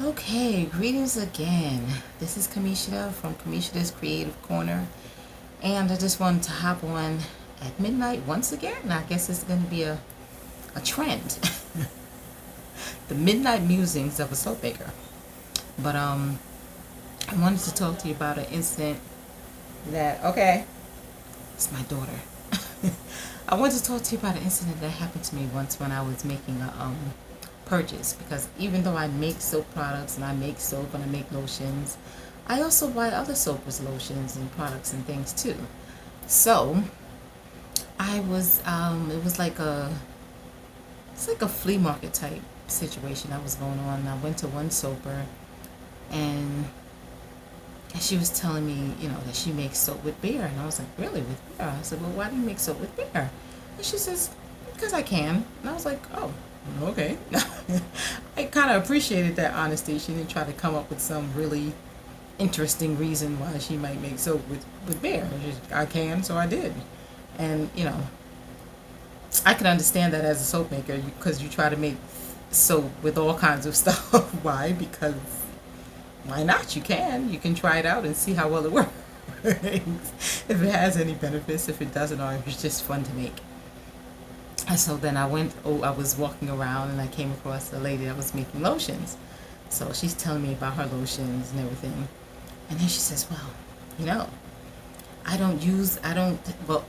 Okay, greetings again. This is Kamisha from Kamisha's Creative Corner, and I just wanted to hop on at midnight once again. I guess it's going to be a trend. The midnight musings of a soap maker. But I wanted to talk to you about an incident that it's my daughter. I wanted to talk to you about an incident that happened to me once when I was making a purchase, because even though I make soap products and I make soap and I make lotions, I also buy other soap with lotions and products and things too. So I was it's like a flea market type situation that was going on. I went to one soaper, and she was telling me, that she makes soap with beer, and I was like, really, with beer? I said, well, why do you make soap with beer? And she says, because I can. And I was like, oh, okay. I kind of appreciated that honesty. She didn't try to come up with some really interesting reason why she might make soap with beer. I can, so I did. And, I can understand that as a soap maker, because you try to make soap with all kinds of stuff. Why? Because why not? You can try it out and see how well it works. If it has any benefits, if it doesn't, or if it's just fun to make. And so then I was walking around and I came across a lady that was making lotions. So she's telling me about her lotions and everything. And then she says, well, well,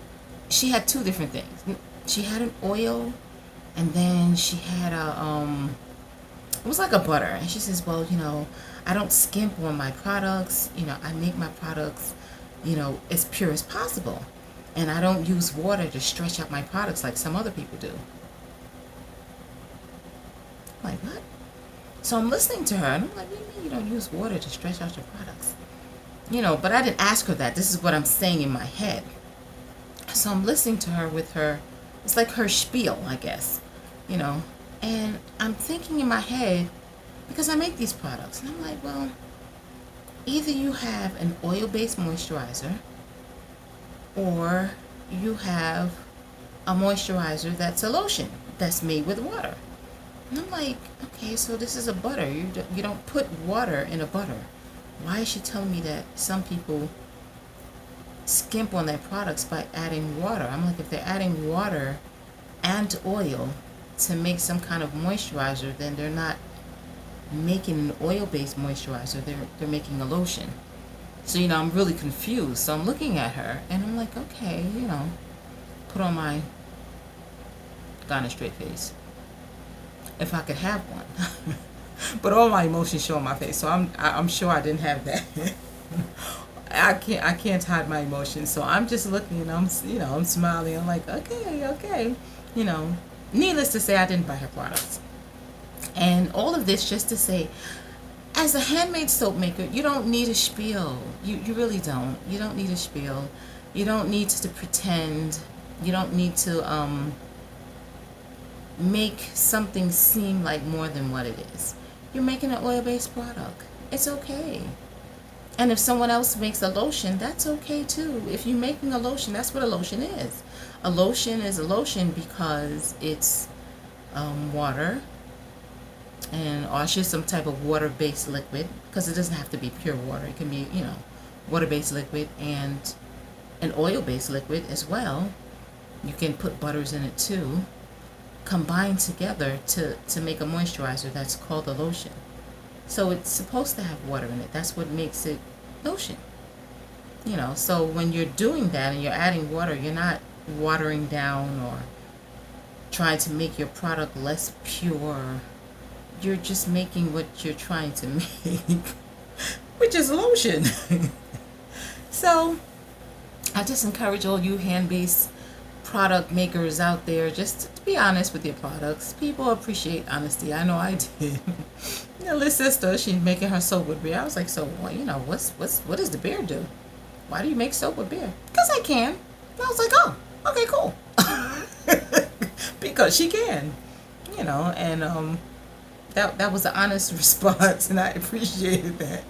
she had two different things. She had an oil, and then she had it was like a butter. And she says, well, I don't skimp on my products. I make my products, as pure as possible. And I don't use water to stretch out my products like some other people do. I'm like, what? So I'm listening to her, and I'm like, what do you mean you don't use water to stretch out your products? But I didn't ask her that. This is what I'm saying in my head. So I'm listening to her with her, it's like her spiel, I guess, and I'm thinking in my head, because I make these products, and I'm like, well, either you have an oil-based moisturizer, or you have a moisturizer that's a lotion that's made with water. And I'm like, okay, so this is a butter. You don't put water in a butter. Why is she telling me that some people skimp on their products by adding water? I'm like, if they're adding water and oil to make some kind of moisturizer, then they're not making an oil-based moisturizer. They're making a lotion. So, I'm really confused. So I'm looking at her, and I'm like, okay, put on my got a straight face, if I could have one. But all my emotions show on my face, so I'm sure I didn't have that. I can't hide my emotions, so I'm just looking, and I'm smiling. I'm like, okay. Needless to say, I didn't buy her products. And all of this just to say, as a handmade soap maker, you don't need a spiel. You really don't. You don't need a spiel. You don't need to pretend. You don't need to make something seem like more than what it is. You're making an oil-based product. It's okay. And if someone else makes a lotion, that's okay too. If you're making a lotion, that's what a lotion is. A lotion is a lotion because it's water, or just some type of water-based liquid, because it doesn't have to be pure water. It can be, water-based liquid and an oil-based liquid as well. You can put butters in it too, combined together to make a moisturizer that's called a lotion. So it's supposed to have water in it. That's what makes it lotion. So when you're doing that and you're adding water, you're not watering down or trying to make your product less pure. You're just making what you're trying to make, which is lotion. So I just encourage all you hand-based product makers out there, just to be honest with your products. People appreciate honesty. I know I did. Liz sister, she's making her soap with beer. I was like, so what does the beer do? Why do you make soap with beer? Because I can. And I was like, oh, okay, cool. Because she can, and that was an honest response, and I appreciated that.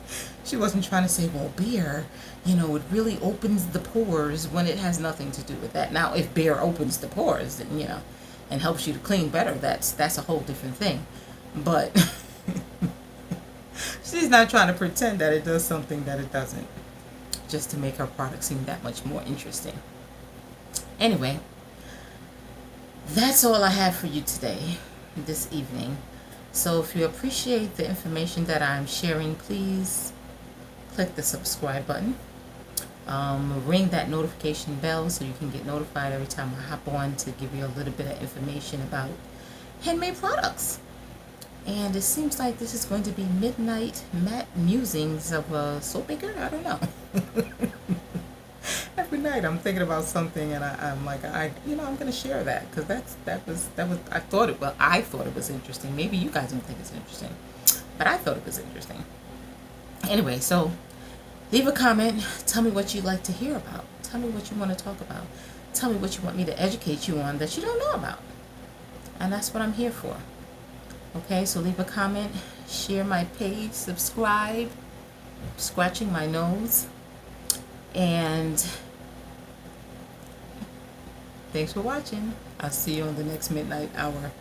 She wasn't trying to say, well, beer, it really opens the pores, when it has nothing to do with that. Now, if beer opens the pores, then, and helps you to clean better, that's a whole different thing. But She's not trying to pretend that it does something that it doesn't, just to make her product seem that much more interesting. Anyway, that's all I have for you today, this evening. So if you appreciate the information that I'm sharing, please click the subscribe button. Ring that notification bell so you can get notified every time I hop on to give you a little bit of information about handmade products. And it seems like this is going to be midnight matte musings of a soap maker. I don't know. Every night I'm thinking about something, and I'm like, I'm going to share that because that was I thought it was interesting. Maybe you guys don't think it's interesting, but I thought it was interesting. Anyway, so leave a comment. Tell me what you'd like to hear about. Tell me what you want to talk about. Tell me what you want me to educate you on that you don't know about. And that's what I'm here for. Okay, so leave a comment, share my page, subscribe, scratching my nose, and thanks for watching. I'll see you on the next midnight hour.